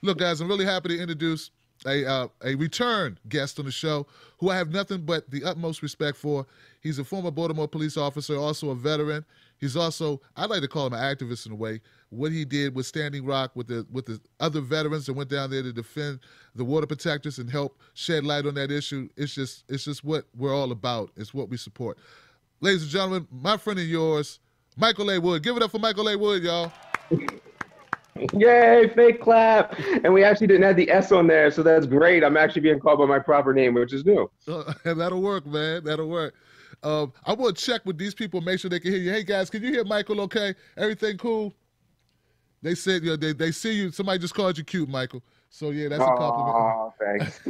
Look, guys, I'm really happy to introduce a return guest on the show who I have nothing but the utmost respect for. He's a former Baltimore police officer, also a veteran. He's also, I'd like to call him an activist in a way. What he did with Standing Rock with the other veterans that went down there to defend the water protectors and help shed light on that issue. It's just what we're all about. It's what we support. Ladies and gentlemen, my friend and yours, Michael A. Wood. Give it up for Michael A. Wood, y'all. Yay, fake clap. And we actually didn't have the S on there, so that's great. I'm actually being called by my proper name, which is new. And that'll work, man. That'll work. I want to check with these people, make sure they can hear you. Hey, guys, can you hear Michael okay? Everything cool? They said, you know, they see you. Somebody just called you cute, Michael. So, yeah, that's a compliment. Oh, thanks.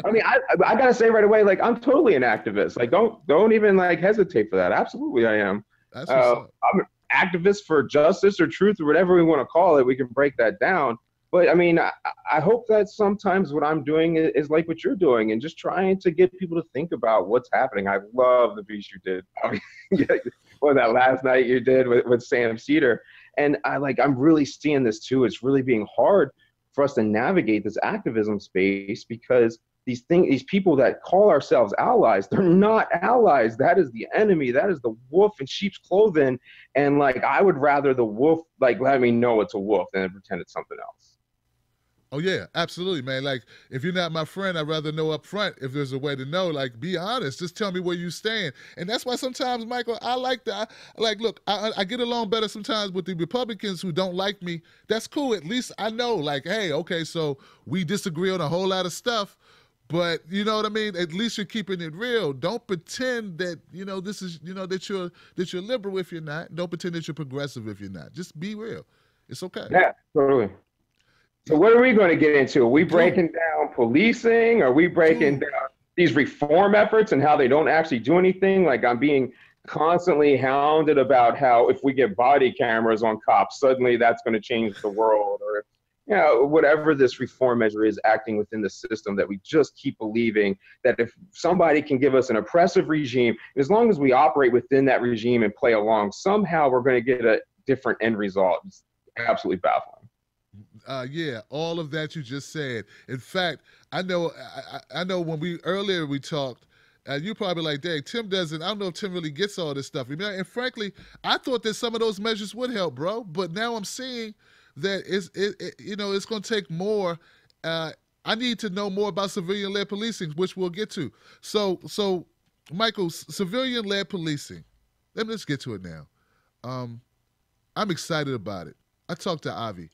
I mean, I got to say right away, like, I'm totally an activist. Like, don't even, like, hesitate for that. Absolutely, I am. That's what's up. I'm an activist for justice or truth or whatever we want to call it. We can break that down. But I mean, I hope that sometimes what I'm doing is like what you're doing and just trying to get people to think about what's happening. I love the piece you did. I mean, well, that last night you did with Sam Cedar. And I'm really seeing this too. It's really being hard for us to navigate this activism space because these people that call ourselves allies, they're not allies. That is the enemy. That is the wolf in sheep's clothing. And like, I would rather the wolf, like, let me know it's a wolf than pretend it's something else. Oh, yeah, absolutely, man. Like, if you're not my friend, I'd rather know up front if there's a way to know. Like, be honest. Just tell me where you stand. And that's why sometimes, Michael, I like that. Look, I get along better sometimes with the Republicans who don't like me. That's cool. At least I know, like, hey, okay, so we disagree on a whole lot of stuff. But you know what I mean? At least you're keeping it real. Don't pretend that, you know, this is, you know, that you're liberal if you're not. Don't pretend that you're progressive if you're not. Just be real. It's okay. Yeah, totally. So what are we going to get into? Are we breaking down policing? Are we breaking down these reform efforts and how they don't actually do anything? Like, I'm being constantly hounded about how if we get body cameras on cops, suddenly that's going to change the world, or you know, whatever this reform measure is acting within the system, that we just keep believing that if somebody can give us an oppressive regime, as long as we operate within that regime and play along, somehow we're going to get a different end result. It's absolutely baffling. Yeah, all of that you just said. In fact, I know when we talked, you probably like, dang, Tim doesn't, I don't know if Tim really gets all this stuff. And frankly, I thought that some of those measures would help, bro. But now I'm seeing that it's going to take more. I need to know more about civilian-led policing, which we'll get to. So Michael, civilian-led policing, let's get to it now. I'm excited about it. I talked to Avi.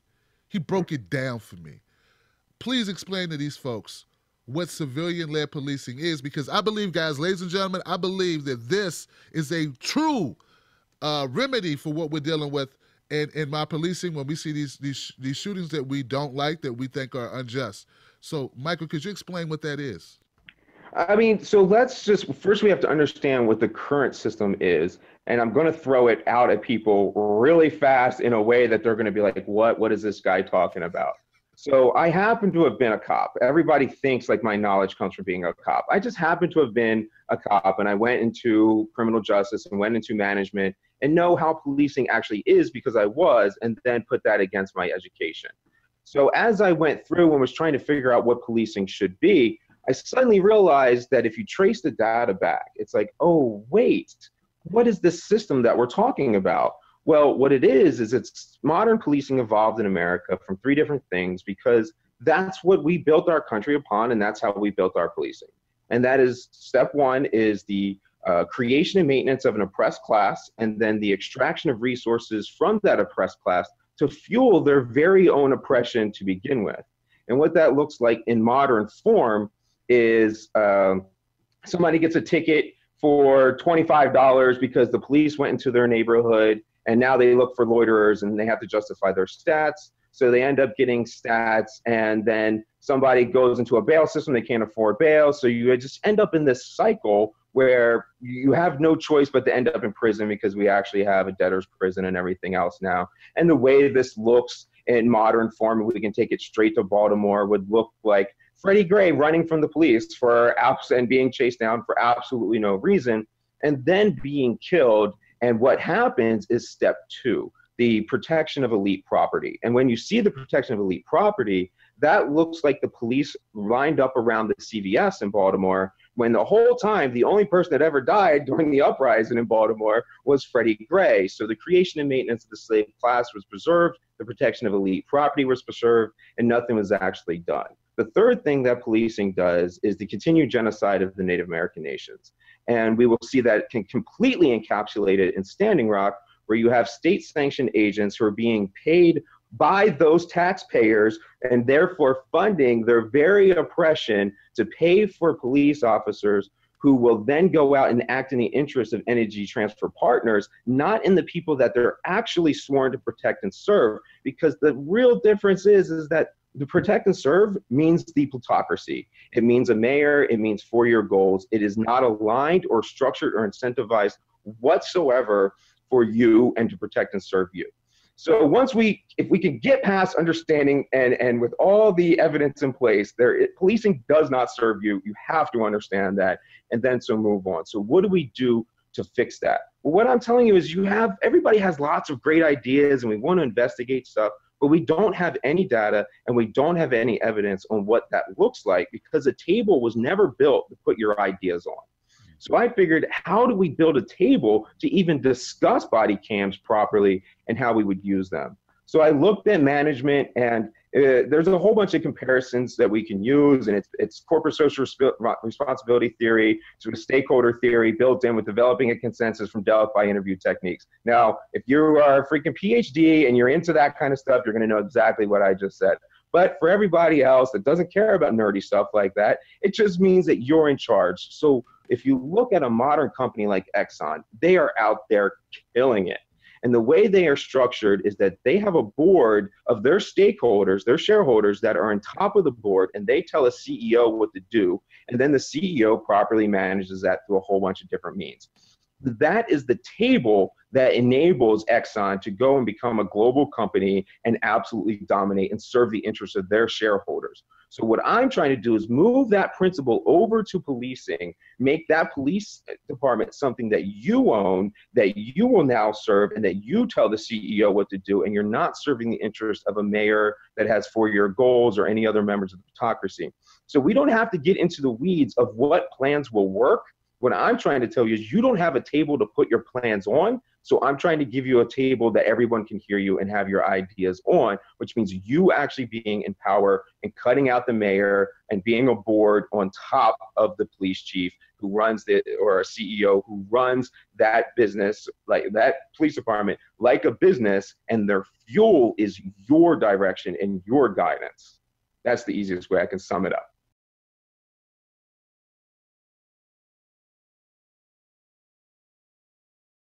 He broke it down for me. Please explain to these folks what civilian-led policing is, because I believe, guys, ladies and gentlemen, I believe that this is a true remedy for what we're dealing with in my policing when we see these shootings that we don't like, that we think are unjust. So, Michael, could you explain what that is? I mean, so let's just, first we have to understand what the current system is. And I'm going to throw it out at people really fast in a way that they're going to be like, what is this guy talking about? So I happen to have been a cop. Everybody thinks like my knowledge comes from being a cop. I just happen to have been a cop, and I went into criminal justice and went into management and know how policing actually is because I was, and then put that against my education. So as I went through and was trying to figure out what policing should be, I suddenly realized that if you trace the data back, it's like, oh, wait, what is this system that we're talking about? Well, what it is it's modern policing evolved in America from three different things because that's what we built our country upon, and that's how we built our policing. And that is, step one is the creation and maintenance of an oppressed class, and then the extraction of resources from that oppressed class to fuel their very own oppression to begin with. And what that looks like in modern form is somebody gets a ticket for $25 because the police went into their neighborhood and now they look for loiterers and they have to justify their stats. So they end up getting stats, and then somebody goes into a bail system, they can't afford bail. So you just end up in this cycle where you have no choice but to end up in prison because we actually have a debtor's prison and everything else now. And the way this looks in modern form, we can take it straight to Baltimore, would look like Freddie Gray running from the police and being chased down for absolutely no reason, and then being killed. And what happens is step two. the protection of elite property. And when you see the protection of elite property, that looks like the police lined up around the CVS in Baltimore, when the whole time the only person that ever died during the uprising in Baltimore was Freddie Gray. So the creation and maintenance of the slave class was preserved, the protection of elite property was preserved, and nothing was actually done. The third thing that policing does is the continued genocide of the Native American nations. And we will see that can completely encapsulate it in Standing Rock, where you have state-sanctioned agents who are being paid by those taxpayers and therefore funding their very oppression to pay for police officers who will then go out and act in the interest of energy transfer partners, not in the people that they're actually sworn to protect and serve. Because the real difference is that the protect and serve means the plutocracy. It means a mayor, it means four-year goals. It is not aligned or structured or incentivized whatsoever for you and to protect and serve you. So if we can get past understanding and with all the evidence in place, policing does not serve you. You have to understand that, and then so move on. So what do we do to fix that? Well, what I'm telling you is everybody has lots of great ideas and we want to investigate stuff, but we don't have any data and we don't have any evidence on what that looks like, because a table was never built to put your ideas on. So I figured, how do we build a table to even discuss body cams properly and how we would use them? So I looked at management, and there's a whole bunch of comparisons that we can use, and it's corporate social responsibility theory to a stakeholder theory built in with developing a consensus from Delphi interview techniques. Now, if you are a freaking PhD and you're into that kind of stuff, you're going to know exactly what I just said. But for everybody else that doesn't care about nerdy stuff like that, it just means that you're in charge. So if you look at a modern company like Exxon, they are out there killing it. And the way they are structured is that they have a board of their stakeholders, their shareholders, that are on top of the board, and they tell a CEO what to do. And then the CEO properly manages that through a whole bunch of different means. That is the table that enables Exxon to go and become a global company and absolutely dominate and serve the interests of their shareholders. So what I'm trying to do is move that principle over to policing, make that police department something that you own, that you will now serve, and that you tell the CEO what to do, and you're not serving the interest of a mayor that has four-year goals or any other members of the plutocracy. So we don't have to get into the weeds of what plans will work. What I'm trying to tell you is you don't have a table to put your plans on. So I'm trying to give you a table that everyone can hear you and have your ideas on, which means you actually being in power and cutting out the mayor and being a board on top of the police chief who runs or a CEO who runs that business, like that police department, like a business, and their fuel is your direction and your guidance. That's the easiest way I can sum it up.